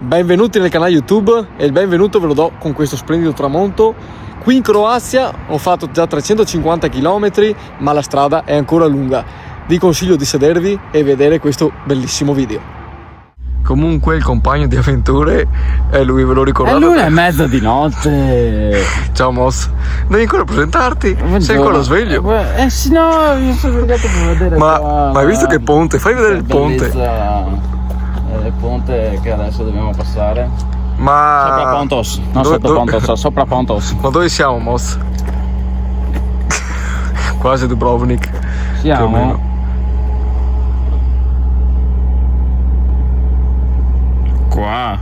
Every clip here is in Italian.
Benvenuti nel canale YouTube e il benvenuto ve lo do con questo splendido tramonto. Qui in Croazia ho fatto già 350 km, ma la strada è ancora lunga. Vi consiglio di sedervi e vedere questo bellissimo video. Comunque il compagno di avventure è lui, ve lo ricordate? È l'una e mezza di notte. Ciao Moss, devi ancora presentarti? Sei ancora sveglio? Sì, no, io sono svegliato per vedere. Ma hai visto che ponte? Fai vedere il ponte. Il ponte che adesso dobbiamo passare. Ma Sopra Pontos, non sotto Pontos, sopra Pontos. Ma dove siamo, Moss? Quasi Dubrovnik. Siamo? Più o meno. Qua.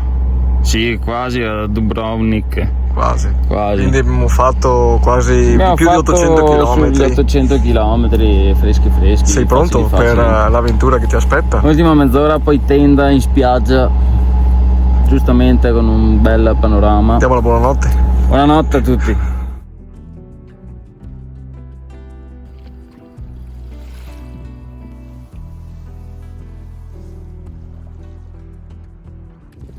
Sì, quasi a Dubrovnik. Quasi. Quindi abbiamo fatto quasi più di 800 km. 800 km freschi. Sei pronto per l'avventura che ti aspetta? L'ultima mezz'ora, poi tenda in spiaggia, giustamente con un bel panorama. Diamo la buonanotte. Buonanotte a tutti.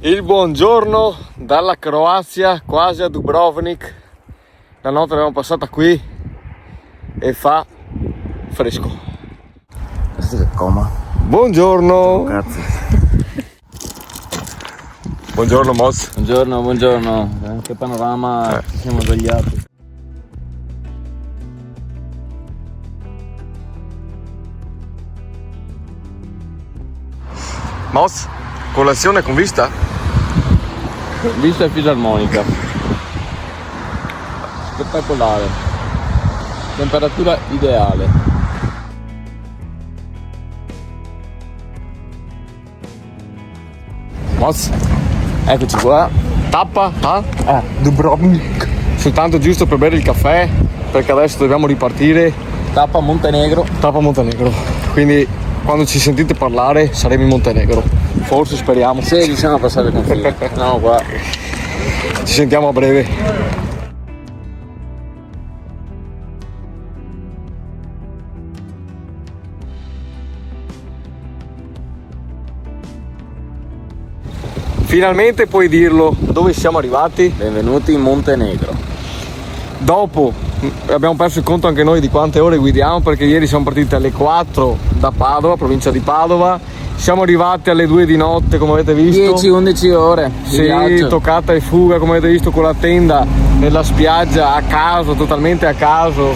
Il buongiorno dalla Croazia, quasi a Dubrovnik. La notte l'abbiamo passata qui e fa fresco. Questo è coma. Buongiorno. Cazzo. Buongiorno Moz. Buongiorno. Che panorama, ci siamo svegliati. Moz, colazione con vista? Vista fisarmonica. Spettacolare. Temperatura ideale. Moz, eccoci qua. Tappa a Dubrovnik. Soltanto giusto per bere il caffè, perché adesso dobbiamo ripartire. Tappa Montenegro. Quindi quando ci sentite parlare saremo in Montenegro. Forse, speriamo. Se riusciamo a passare il confine. No, qua. Ci sentiamo a breve. Finalmente puoi dirlo, dove siamo arrivati? Benvenuti in Montenegro. Dopo abbiamo perso il conto anche noi di quante ore guidiamo, perché ieri siamo partiti alle 4 da Padova, provincia di Padova. Siamo arrivati alle 2 di notte, come avete visto. 10-11 ore di viaggio. Toccata e fuga, come avete visto, con la tenda nella spiaggia, a caso, totalmente a caso.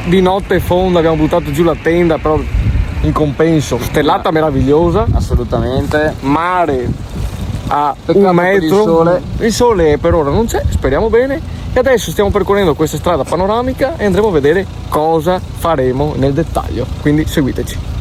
Di notte fonda abbiamo buttato giù la tenda, però in compenso. Stellata meravigliosa. Assolutamente. Mare a Peccato un metro. per Il sole per ora non c'è, speriamo bene. E adesso stiamo percorrendo questa strada panoramica e andremo a vedere cosa faremo nel dettaglio. Quindi seguiteci.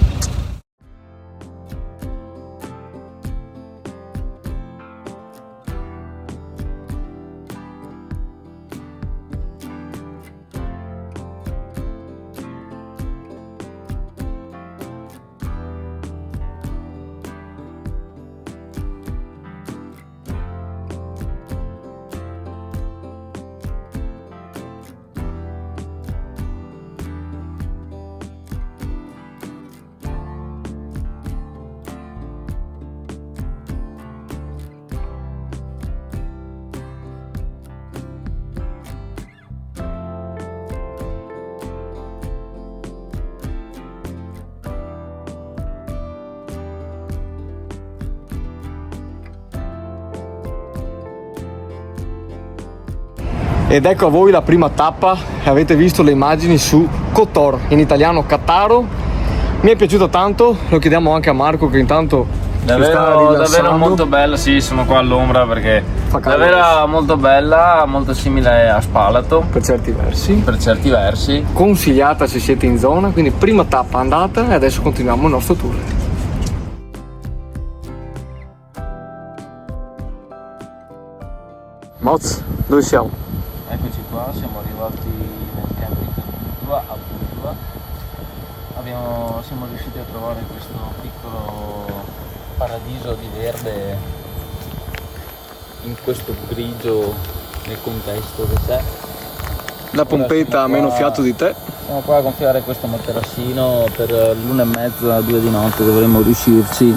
Ed ecco a voi la prima tappa, avete visto le immagini su Kotor, in italiano Cattaro. Mi è piaciuto tanto, lo chiediamo anche a Marco che intanto davvero molto bella. Sì, sono qua all'ombra perché davvero molto bella, molto simile a Spalato per certi versi. Consigliata se siete in zona, quindi prima tappa andata e adesso continuiamo il nostro tour. Moz, dove siamo? Eccoci qua, siamo arrivati nel camping a Budva. Siamo riusciti a trovare questo piccolo paradiso di verde in questo grigio nel contesto che c'è. La pompetta ha meno fiato di te. Siamo qua a gonfiare questo materassino per l'1:30, 2 di notte, dovremmo riuscirci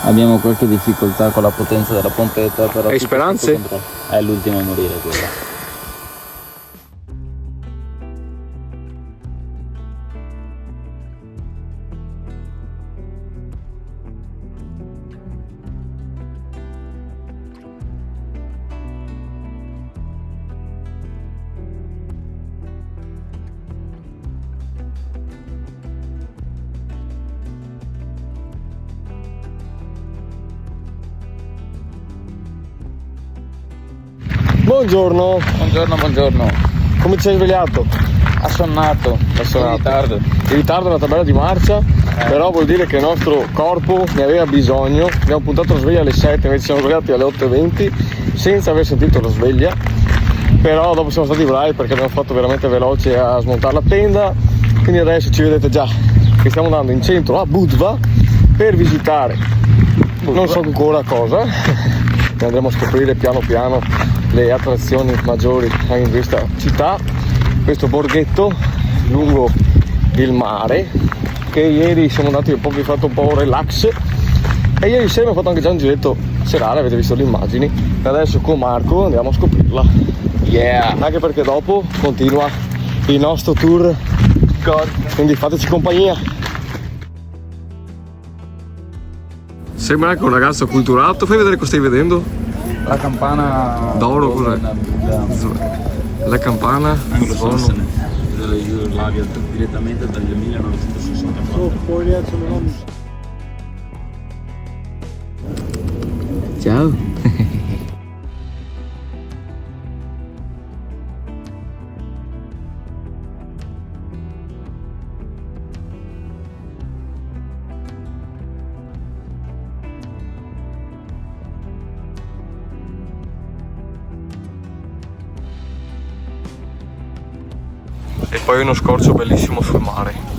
Abbiamo qualche difficoltà con la potenza della pompetta, però... Hai speranze? È l'ultima a morire quella. Buongiorno, Buongiorno. come ti sei svegliato? Assonnato, in ritardo. In ritardo nella tabella di marcia, però vuol dire che il nostro corpo ne aveva bisogno. Abbiamo puntato la sveglia alle 7, invece siamo svegliati alle 8:20 senza aver sentito la sveglia, però dopo siamo stati bravi perché abbiamo fatto veramente veloce a smontare la tenda, quindi adesso ci vedete già che stiamo andando in centro a Budva per visitare non so ancora cosa. Andremo a scoprire piano piano le attrazioni maggiori anche in questa città, questo borghetto lungo il mare, che ieri siamo andati un po', vi ho fatto un po' relax, e ieri sera abbiamo fatto anche già un giretto serale, avete visto le immagini, e adesso con Marco andiamo a scoprirla. Yeah! Anche perché dopo continua il nostro tour, quindi fateci compagnia. Sembra anche un ragazzo acculturato. Fai vedere cosa stai vedendo. La campana d'oro, cos'è? La campana anglosassone della Jugoslavia, direttamente dal 1964. Ciao. E poi uno scorcio bellissimo sul mare.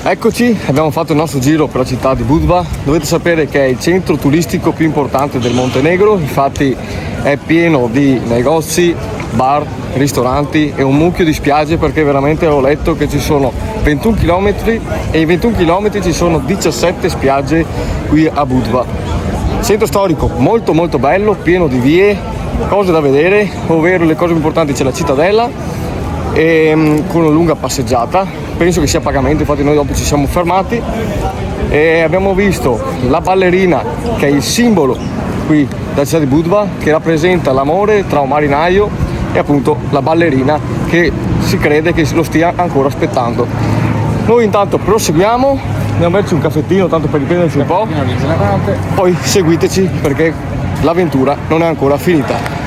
Eccoci, abbiamo fatto il nostro giro per la città di Budva. Dovete sapere che è il centro turistico più importante del Montenegro, infatti è pieno di negozi, bar, ristoranti e un mucchio di spiagge, perché veramente ho letto che ci sono 21 km e in 21 km ci sono 17 spiagge qui a Budva. Centro storico molto molto bello, pieno di vie, cose da vedere, ovvero le cose più importanti c'è la cittadella con una lunga passeggiata, penso che sia a pagamento, infatti noi dopo ci siamo fermati e abbiamo visto la ballerina che è il simbolo qui della città di Budva, che rappresenta l'amore tra un marinaio e appunto la ballerina che si crede che lo stia ancora aspettando. Noi intanto proseguiamo, andiamo a berci un caffettino tanto per riprenderci un po', poi seguiteci perché l'avventura non è ancora finita.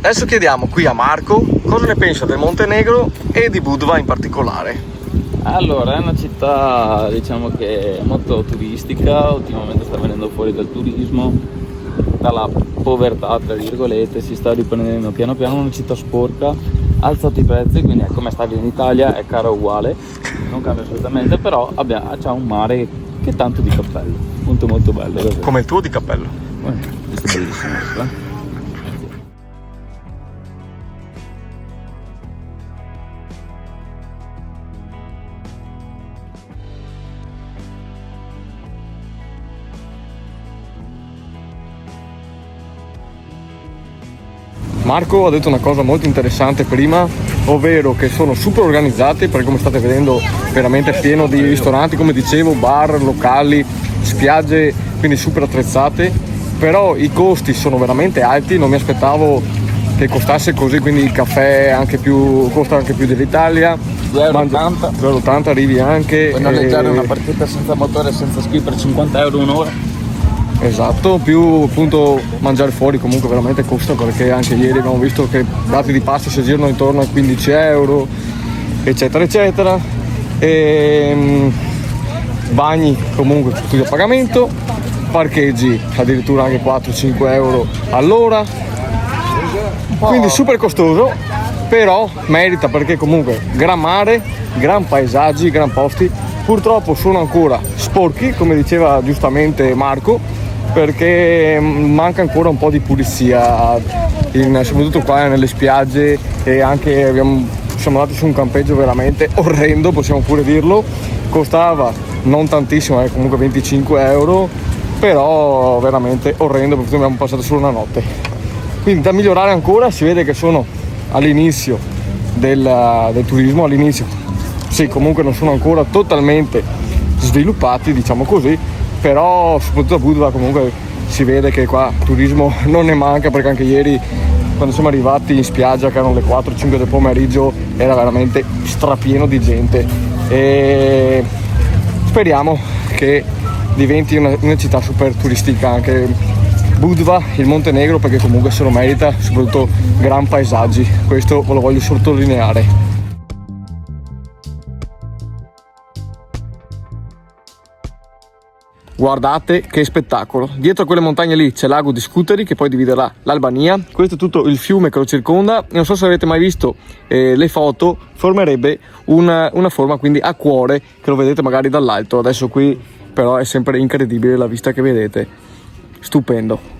Adesso chiediamo qui a Marco cosa ne pensa del Montenegro e di Budva in particolare. Allora, è una città, diciamo, che è molto turistica, ultimamente sta venendo fuori dal turismo, dalla povertà, tra virgolette, si sta riprendendo piano piano, una città sporca, ha alzato i prezzi, quindi è come stavi in Italia, è cara uguale, non cambia assolutamente, però c'ha un mare che è tanto di cappello, molto molto bello. Davvero. Come il tuo di cappello. Questo è bellissimo. Marco ha detto una cosa molto interessante prima, ovvero che sono super organizzati, perché come state vedendo veramente è pieno di ristoranti, come dicevo, bar, locali, spiagge, quindi super attrezzate, però i costi sono veramente alti, non mi aspettavo che costasse così, quindi il caffè costa anche più dell'Italia. 2,80 €, 2,80 arrivi anche. Puoi noleggiare una partita senza motore, senza ski per 50 € un'ora. Esatto, più appunto mangiare fuori comunque veramente costa, perché anche ieri abbiamo visto che dati di pasta si girano intorno ai 15 €, eccetera eccetera, e bagni comunque tutti a pagamento, parcheggi addirittura anche 4-5 € all'ora, quindi super costoso, però merita, perché comunque gran mare, gran paesaggi, gran posti Purtroppo sono ancora sporchi, come diceva giustamente Marco, perché manca ancora un po' di pulizia, soprattutto qua nelle spiagge, e anche siamo andati su un campeggio veramente orrendo, possiamo pure dirlo. Costava non tantissimo, comunque 25 euro, però veramente orrendo perché abbiamo passato solo una notte. Quindi da migliorare ancora, si vede che sono all'inizio del turismo, all'inizio sì, comunque non sono ancora totalmente sviluppati, diciamo così, però soprattutto a Budva comunque si vede che qua turismo non ne manca, perché anche ieri quando siamo arrivati in spiaggia, che erano le 4-5 del pomeriggio, era veramente strapieno di gente, e speriamo che diventi una città super turistica anche Budva, il Montenegro, perché comunque se lo merita, soprattutto gran paesaggi, questo ve lo voglio sottolineare. Guardate che spettacolo, dietro a quelle montagne lì c'è l'ago di Scutari che poi dividerà l'Albania, questo è tutto il fiume che lo circonda. Non so se avete mai visto le foto, formerebbe una forma quindi a cuore, che lo vedete magari dall'alto. Adesso qui però è sempre incredibile la vista che vedete, stupendo.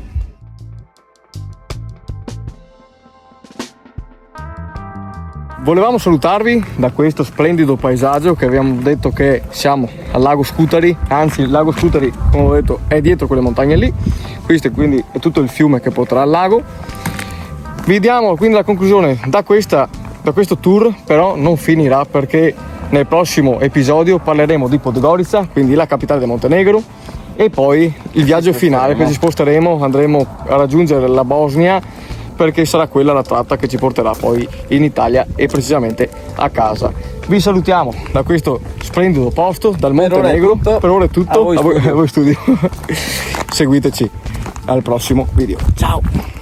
Volevamo salutarvi da questo splendido paesaggio, che abbiamo detto che siamo al lago Scutari, anzi il lago Scutari, come ho detto, è dietro quelle montagne lì. Questo quindi è tutto il fiume che porterà al lago. Vi diamo quindi la conclusione da questo tour, però non finirà, perché nel prossimo episodio parleremo di Podgorica, quindi la capitale del Montenegro, e poi il viaggio finale, che ci sposteremo, andremo a raggiungere la Bosnia, perché sarà quella la tratta che ci porterà poi in Italia e precisamente a casa. Vi salutiamo da questo splendido posto, dal Montenegro. Per ora è tutto, a voi studio. Seguiteci al prossimo video. Ciao!